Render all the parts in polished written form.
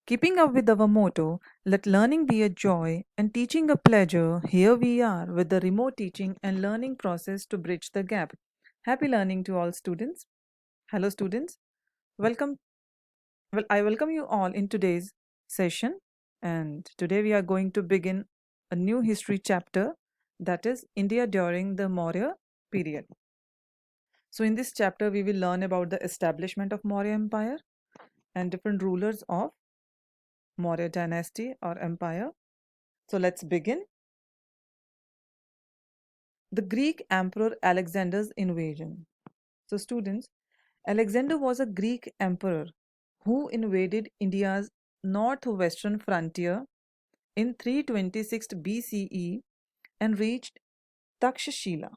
Keeping up with our motto, let learning be a joy and teaching a pleasure, here we are with the remote teaching and learning process to bridge the gap. Happy learning to all students. Hello, students. Welcome. Well, I welcome you all in today's session. And today we are going to begin a new history chapter, that is India during the Maurya period. So, in this chapter, we will learn about the establishment of Maurya Empire and different rulers of Maurya dynasty or empire. So, let's begin. The Greek Emperor Alexander's invasion. So, students, Alexander was a Greek emperor who invaded India's northwestern frontier in 326 BCE and reached Takshashila.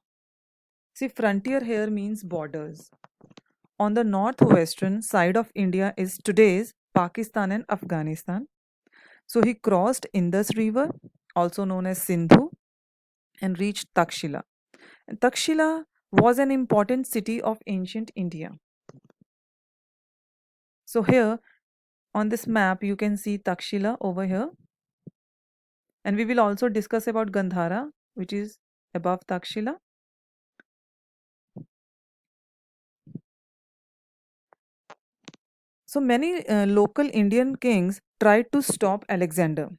See, frontier here means borders. On the northwestern side of India is today's Pakistan and Afghanistan. So he crossed Indus River, also known as Sindhu, and reached Takshila. And Takshila was an important city of ancient India. So here on this map you can see Takshila over here, and we will also discuss about Gandhara, which is above Takshila. So many local Indian kings tried to stop Alexander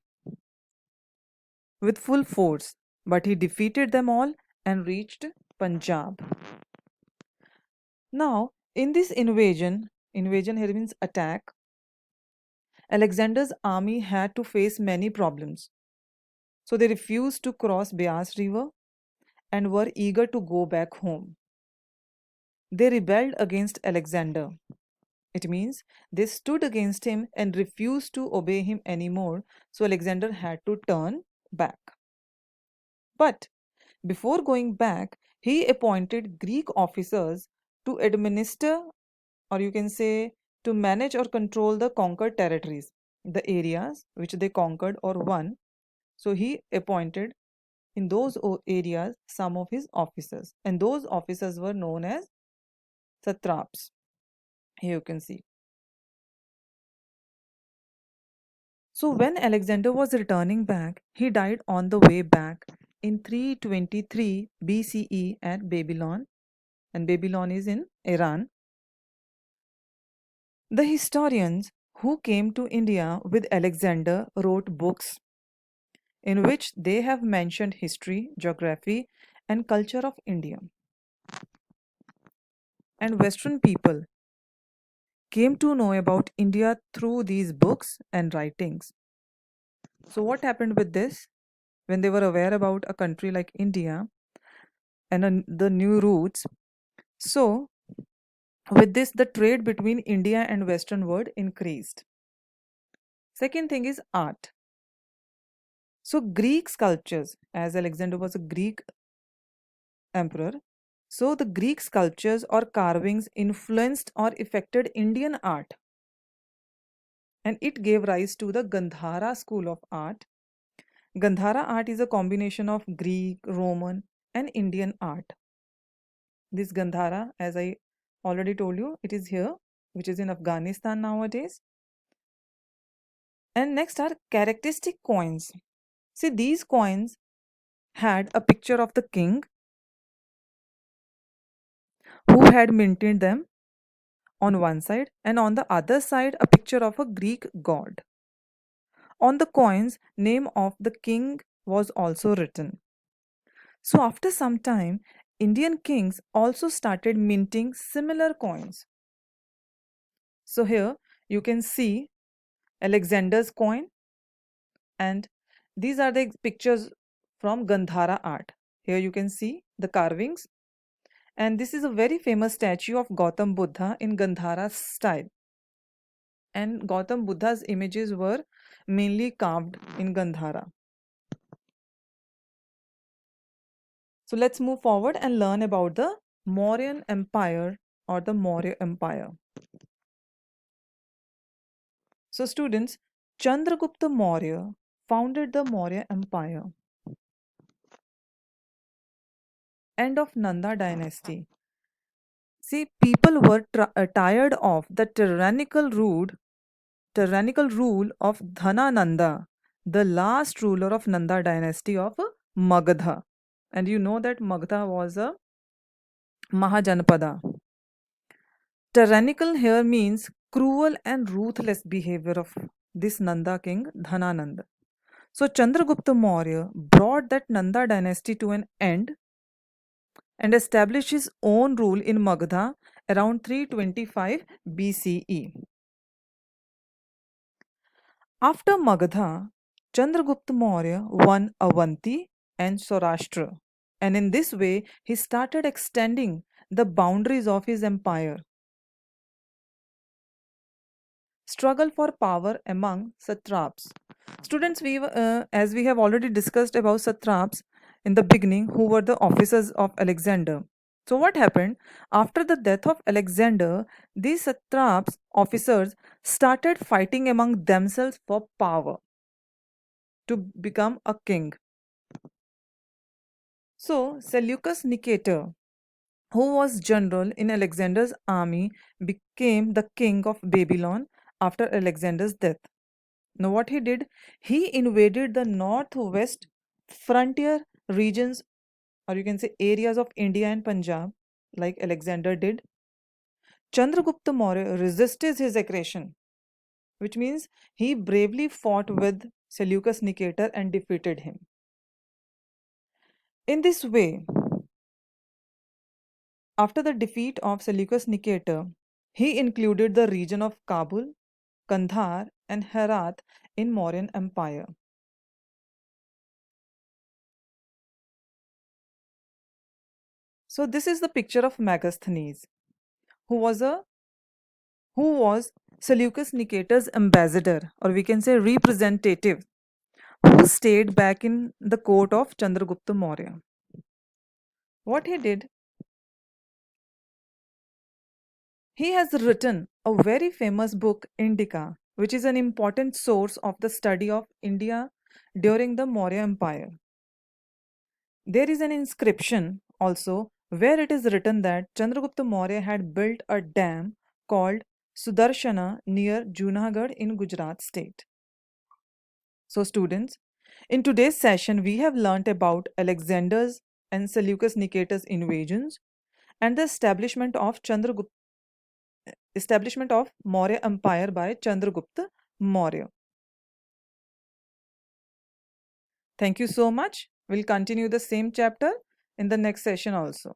with full force, but he defeated them all and reached Punjab. Now, in this invasion here means attack, Alexander's army had to face many problems. So they refused to cross Beas River and were eager to go back home. They rebelled against Alexander. It means they stood against him and refused to obey him anymore, so Alexander had to turn back. But before going back, he appointed Greek officers to administer, or you can say to manage or control the conquered territories, the areas which they conquered or won. So he appointed in those areas some of his officers, and those officers were known as satraps. Here you can see. So when Alexander was returning back, he died on the way back in 323 BCE at Babylon, and Babylon is in Iran. The historians who came to India with Alexander wrote books in which they have mentioned history, geography, and culture of India. And Western people came to know about India through these books and writings. So, what happened with this? When they were aware about a country like India and the new routes, so with this, the trade between India and Western world increased. Second thing is art. So, Greek sculptures, as Alexander was a Greek emperor, so the Greek sculptures or carvings influenced or affected Indian art, and it gave rise to the Gandhara school of art. Gandhara art is a combination of Greek, Roman, and Indian art. This Gandhara, as I already told you, it is here, which is in Afghanistan nowadays. And next are characteristic coins. See, these coins had a picture of the king who had minted them on one side, and on the other side a picture of a Greek god. On the coins, name of the king was also written. So after some time, Indian kings also started minting similar coins. So here you can see Alexander's coin, and these are the pictures from Gandhara art. Here you can see the carvings, and this is a very famous statue of Gautam Buddha in Gandhara style. And Gautam Buddha's images were mainly carved in Gandhara. So let's move forward and learn about the Mauryan Empire or the Maurya Empire. So students, Chandragupta Maurya founded the Maurya Empire. End of Nanda dynasty. See, people were tired of the tyrannical rule of Dhanananda, the last ruler of Nanda dynasty of Magadha. And you know that Magadha was a Mahajanpada. Tyrannical here means cruel and ruthless behavior of this Nanda king Dhanananda. So Chandragupta Maurya brought that Nanda dynasty to an end and established his own rule in Magadha around 325 BCE. After Magadha, Chandragupta Maurya won Avanti and Saurashtra, and in this way he started extending the boundaries of his empire. Struggle for power among satraps. Students, as we have already discussed about satraps in the beginning, who were the officers of Alexander. So, what happened after the death of Alexander? These satraps officers started fighting among themselves for power to become a king. So, Seleucus Nicator, who was general in Alexander's army, became the king of Babylon after Alexander's death. Now, what he did, he invaded the northwest frontier regions, or you can say areas of India and Punjab, like Alexander did. Chandragupta Maurya resisted his aggression, which means he bravely fought with Seleucus Nicator and defeated him. In this way, after the defeat of Seleucus Nicator, he included the region of Kabul, Kandahar, and Herat in Mauryan Empire. So this is the picture of Megasthenes, who was a who was Seleucus Nicator's ambassador, or we can say representative, who stayed back in the court of Chandragupta Maurya. What he did, he has written a very famous book, Indica, which is an important source of the study of India during the Maurya Empire. There is an inscription also where it is written that Chandragupta Maurya had built a dam called Sudarshana near Junagadh in Gujarat state. So, students, in today's session, we have learnt about Alexander's and Seleucus Nicator's invasions and the establishment of Maurya Empire by Chandragupta Maurya. Thank you so much. We'll continue the same chapter in the next session also.